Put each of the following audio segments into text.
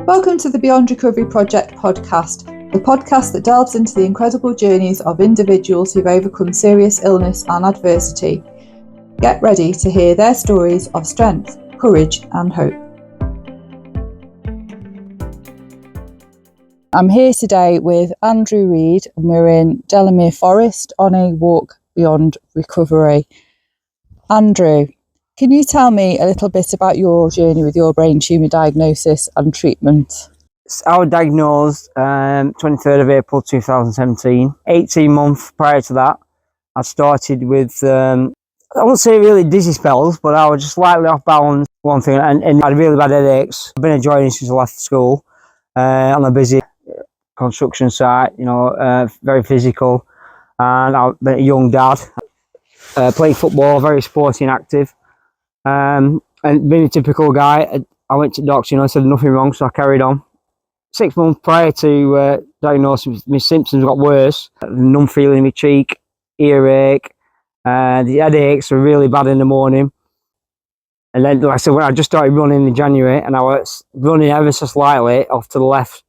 Welcome to the Beyond Recovery Project podcast, the podcast that delves into the incredible journeys of individuals who've overcome serious illness and adversity. Get ready to hear their stories of strength, courage and hope. I'm here today with Andrew Reid and we're in Delamere Forest on a walk beyond recovery. Andrew, can you tell me a little bit about your journey with your brain tumour diagnosis and treatment? I was diagnosed 23rd of April 2017. 18 months prior to that, I started with, I wouldn't say really dizzy spells, but I was just slightly off balance, one thing, and I had really bad headaches. I've been enjoying it since I left school, on a busy construction site, very physical, and I've been a young dad, playing football, very sporty and active. And being a typical guy, I went to doctor, said nothing wrong, so I carried on. 6 months prior to diagnosis, my symptoms got worse. Numb feeling in my cheek, earache, the headaches were really bad in the morning. And then, like I said, when I just started running in January, and I was running ever so slightly off to the left,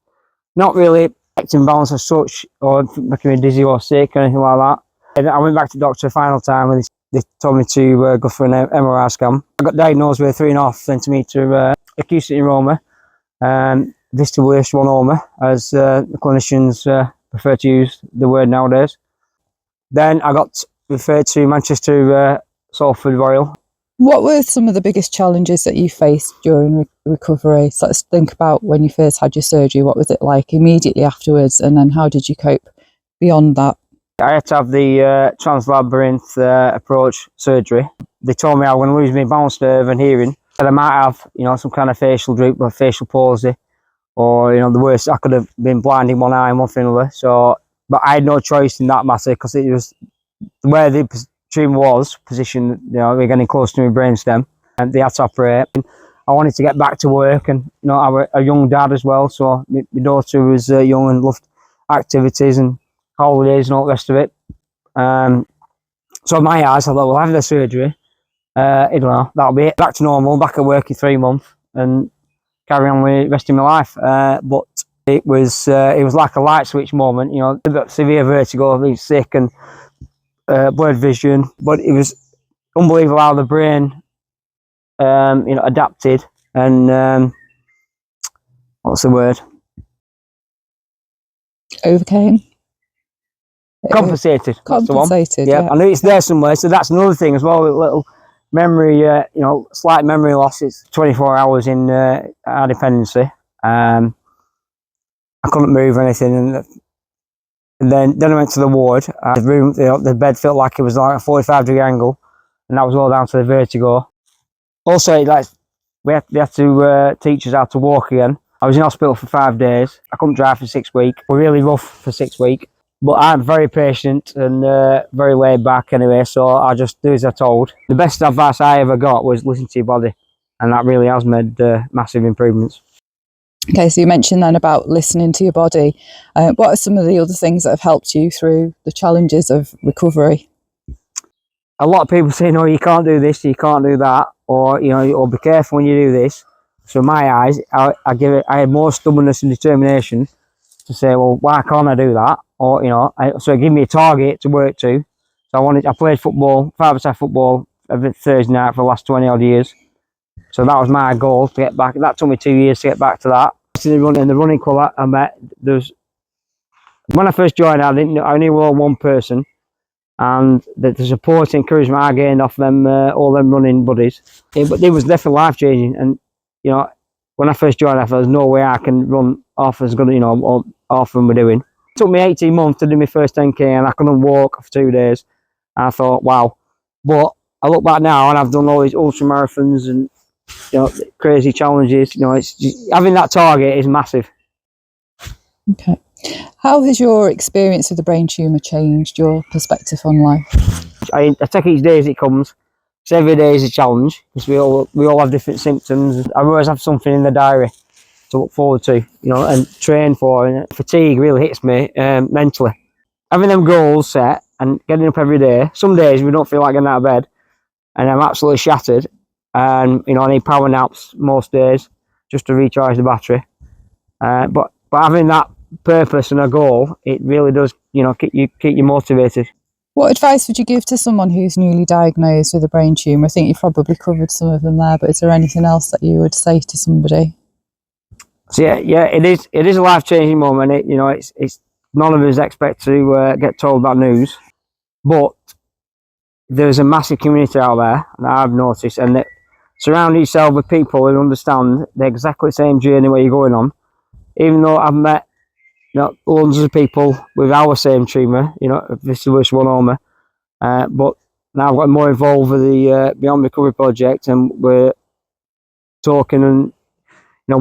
not really affecting balance as such, or making me dizzy or sick or anything like that. And I went back to the doctor a final time, and they told me to go for an MRI scan. I got diagnosed with a 3.5 centimetre acute neuroma, Vestibular Schwannoma, as the clinicians prefer to use the word nowadays. Then I got referred to Manchester Salford Royal. What were some of the biggest challenges that you faced during recovery? So let's think about when you first had your surgery. What was it like immediately afterwards, and then how did you cope beyond that? I had to have the translabyrinth approach surgery. They told me I was going to lose my balance nerve and hearing, that I might have, some kind of facial droop or facial palsy, or the worst, I could have been blind in one eye and one thing or other. So, but I had no choice in that matter, because it was where the tumour was positioned. We're getting close to my brainstem, and they had to operate. I wanted to get back to work, and I was a young dad as well, so my daughter was young and loved activities and holidays and all the rest of it. So in my eyes, I thought, well, having the surgery, that'll be it. Back to normal, back at work in 3 months, and carry on with the rest of my life. But it was like a light switch moment. A bit severe vertigo, being sick and blurred vision. But it was unbelievable how the brain, adapted and what's the word? Overcame. Compensated. Compensated. Yeah, I know it's there somewhere. So that's another thing as well. A little memory, slight memory loss. It's 24 hours in our dependency. I couldn't move or anything, and then I went to the ward. The room, the bed felt like it was like a 45-degree angle, and that was all down to the vertigo. Also, they had to teach us how to walk again. I was in hospital for 5 days. I couldn't drive for 6 weeks. We're really rough for 6 weeks. But I'm very patient and very laid back anyway, so I just do as I'm told. The best advice I ever got was listen to your body, and that really has made massive improvements. Okay, so you mentioned then about listening to your body. What are some of the other things that have helped you through the challenges of recovery? A lot of people say, no, you can't do this, you can't do that, or or be careful when you do this. So in my eyes, I had more stubbornness and determination to say, well, why can't I do that? Or so it gave me a target to work to. So I played football, 5-a-side football every Thursday night for the last 20 odd years. So that was my goal, to get back. That took me 2 years to get back to that. In the running club I met, when I first joined, I only knew one person, and the support and encouragement I gained off them, all them running buddies, it was definitely life changing. And when I first joined, I thought there's no way I can run off as good, or off than we're doing. It took me 18 months to do my first 10k, and I couldn't walk for 2 days. And I thought, wow. But I look back now, and I've done all these ultra marathons and crazy challenges. Having that target is massive. Okay. How has your experience with the brain tumour changed your perspective on life? I take each day as it comes. So every day is a challenge, because we all have different symptoms. I always have something in the diary to look forward to, and train for. And fatigue really hits me mentally. Having them goals set and getting up every day. Some days we don't feel like getting out of bed, and I'm absolutely shattered. And I need power naps most days just to recharge the battery. But having that purpose and a goal, it really does, keep you motivated. What advice would you give to someone who's newly diagnosed with a brain tumour? I think you've probably covered some of them there, but is there anything else that you would say to somebody? So yeah, it is a life-changing moment. It's none of us expect to get told that news, but there's a massive community out there that I've noticed, and that surround yourself with people who understand the exactly same journey where you're going on. Even though I've met hundreds of people with our same tumour, vestibular schwannoma, but now I've got more involved with the Beyond Recovery project, and we're talking and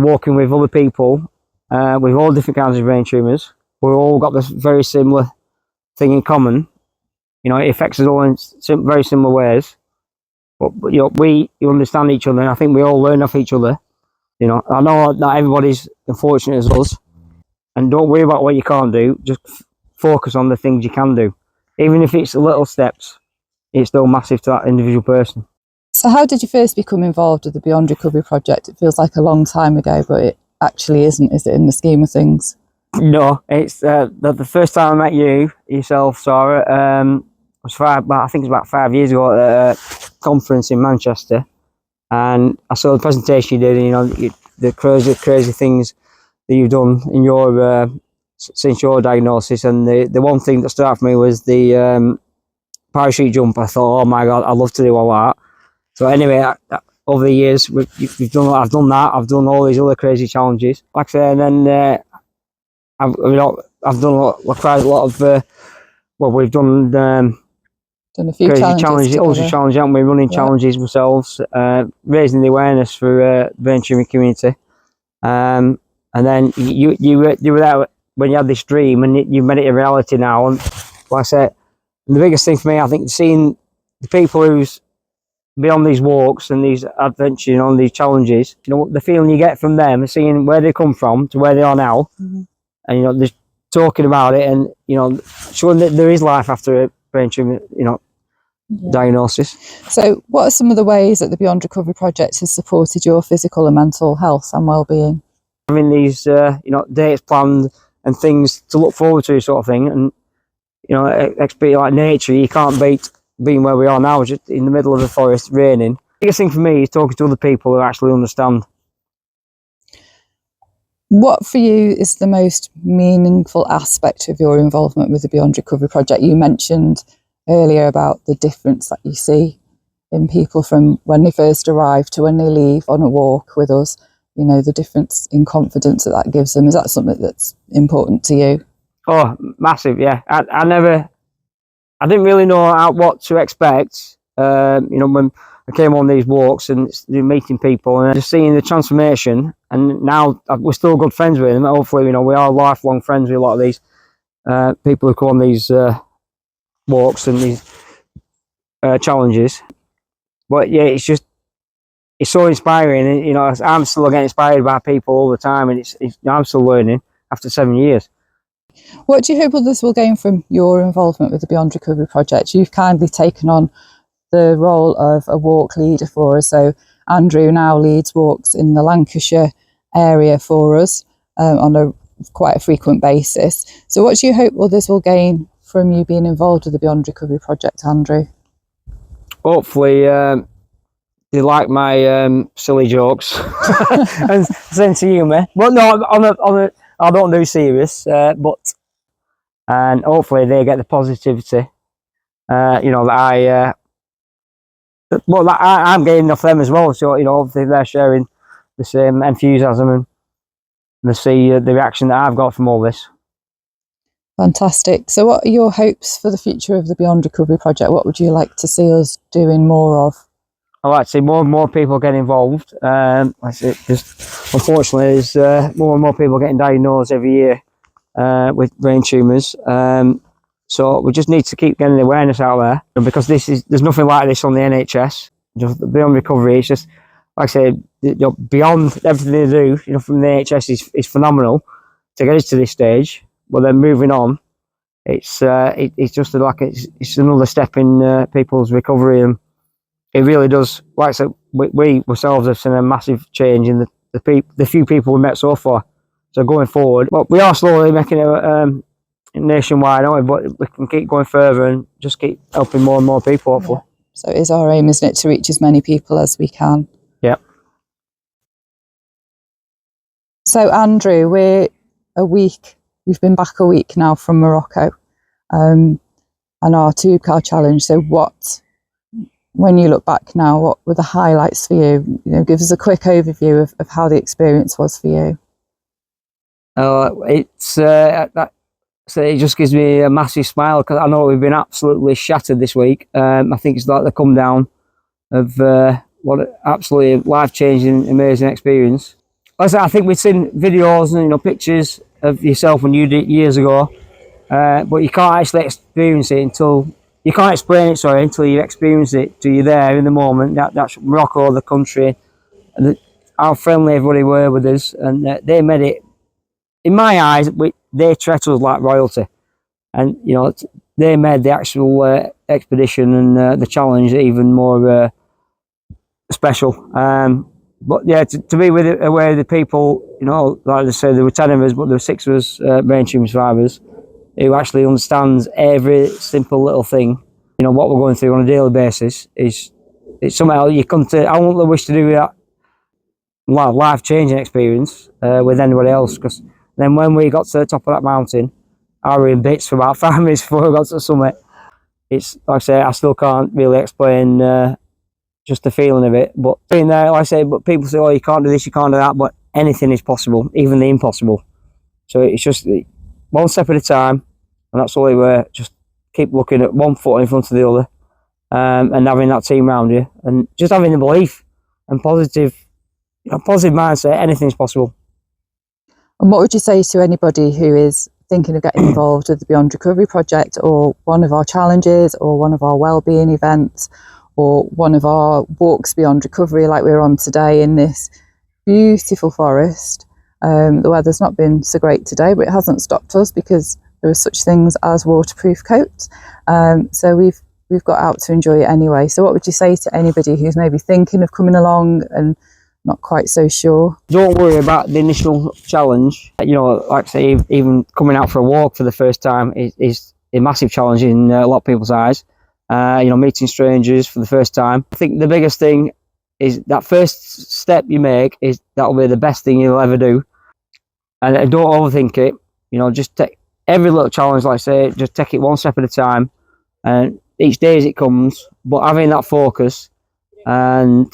walking with other people with all different kinds of brain tumours. We've all got this very similar thing in common. It affects us all in very similar ways. But we understand each other, and I think we all learn off each other. I know not everybody's unfortunate as us, and don't worry about what you can't do. Just focus on the things you can do, even if it's little steps. It's still massive to that individual person. So how did you first become involved with the Beyond Recovery project? It feels like a long time ago, but it actually isn't, is it, in the scheme of things? No, it's the first time I met yourself, Sara, was I think it's about 5 years ago at a conference in Manchester, and I saw the presentation you did, the crazy things that you've done in your since your diagnosis, and the one thing that stood out for me was the parachute jump. I thought, oh my God, I'd love to do all that. So anyway, over the years, I've done that. I've done all these other crazy challenges, like I say, and then I've done quite a lot of. We've done a few crazy challenges, ultra challenges, haven't we? Running challenges ourselves, raising the awareness for the brain tumour community. And then you were there when you had this dream, and you've made it a reality now. And like I said, the biggest thing for me, I think, seeing the people who's beyond these walks and these adventures, and these challenges, the feeling you get from them, seeing where they come from to where they are now, and just talking about it, and showing that there is life after a brain tumour, diagnosis. So, what are some of the ways that the Beyond Recovery project has supported your physical and mental health and well-being? Having these, dates planned and things to look forward to, sort of thing, and experience like nature, you can't beat being where we are now, just in the middle of the forest, raining. The biggest thing for me is talking to other people who actually understand. What for you is the most meaningful aspect of your involvement with the Beyond Recovery project? You mentioned earlier about the difference that you see in people from when they first arrive to when they leave on a walk with us, the difference in confidence that gives them. Is that something that's important to you? Oh, massive, yeah. I didn't really know what to expect, when I came on these walks and meeting people and just seeing the transformation. And now we're still good friends with them. Hopefully, we are lifelong friends with a lot of these people who come on these walks and these challenges. But yeah, it's so inspiring. And, I'm still getting inspired by people all the time, and I'm still learning after 7 years. What do you hope others will gain from your involvement with the Beyond Recovery project? You've kindly taken on the role of a walk leader for us. So Andrew now leads walks in the Lancashire area for us on quite a frequent basis. So what do you hope others will gain from you being involved with the Beyond Recovery project, Andrew? Hopefully they like my silly jokes and sense of humour. But no, I don't do serious, and hopefully they get the positivity, that I'm getting off them as well. So, hopefully they're sharing the same enthusiasm, and they see the reaction that I've got from all this. Fantastic. So what are your hopes for the future of the Beyond Recovery project? What would you like to see us doing more of? I'd like to see more and more people get involved. Just unfortunately, there's more and more people getting diagnosed every year with brain tumours. So we just need to keep getting the awareness out there, because there's nothing like this on the NHS. Just Beyond Recovery, it's just, like I say, beyond everything they do, from the NHS is phenomenal to get us to this stage. But then moving on, it's just like it's another step in people's recovery, and it really does. Like I said, we ourselves have seen a massive change in the few people we met so far. So going forward, well, we are slowly making it nationwide, aren't we? But we can keep going further and just keep helping more and more people, hopefully. Yeah. So it is our aim, isn't it, to reach as many people as we can? Yeah. So Andrew, we've been back a week now from Morocco, and our tube car challenge. So when you look back now, what were the highlights for you? Give us a quick overview of how the experience was for you. So it just gives me a massive smile because I know we've been absolutely shattered this week. I think it's like the come down of what an absolutely life-changing, amazing experience. Like I said, I think we've seen videos and pictures of yourself when you did it years ago, but you can't actually experience it until you can't explain it. Until you experience it, till you're there in the moment. That's Morocco, the country, and how friendly everybody were with us, and they made it. In my eyes, they treated us like royalty, and they made the actual expedition and the challenge even more special. But yeah, to be with it, aware of the people, like I said, there were 10 of us, but there were 6 of us brain tumour survivors who actually understands every simple little thing. What we're going through on a daily basis it's somehow you come to. I wouldn't wish to do that life-changing experience with anybody else, because then when we got to the top of that mountain, I were in bits for about 5 minutes before we got to the summit. It's like I say, I still can't really explain just the feeling of it. But being there, like I say, but people say, "Oh, you can't do this, you can't do that," but anything is possible, even the impossible. So it's just one step at a time, and that's all we were. Just keep looking at one foot in front of the other, and having that team around you, and just having the belief and positive mindset. Anything's possible. And what would you say to anybody who is thinking of getting involved with the Beyond Recovery project, or one of our challenges, or one of our wellbeing events, or one of our walks beyond recovery like we're on today in this beautiful forest? The weather's not been so great today, but it hasn't stopped us because there are such things as waterproof coats. So we've got out to enjoy it anyway. So what would you say to anybody who's maybe thinking of coming along and not quite so sure? Don't worry about the initial challenge. Like I say, even coming out for a walk for the first time is a massive challenge in a lot of people's eyes. Meeting strangers for the first time. I think the biggest thing is that first step you make that'll be the best thing you'll ever do. And don't overthink it. Just take every little challenge, like I say, just take it one step at a time, and each day as it comes. But having that focus and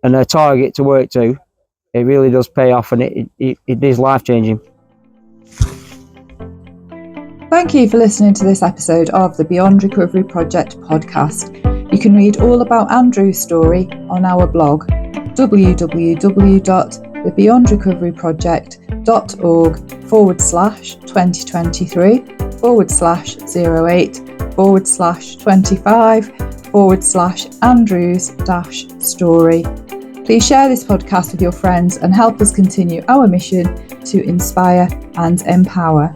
and a target to work to, it really does pay off, and it is life-changing. Thank you for listening to this episode of the Beyond Recovery Project podcast. You can read all about Andrew's story on our blog, www.beyondrecoveryproject.org/2023/08/Andrews-story. Please share this podcast with your friends and help us continue our mission to inspire and empower.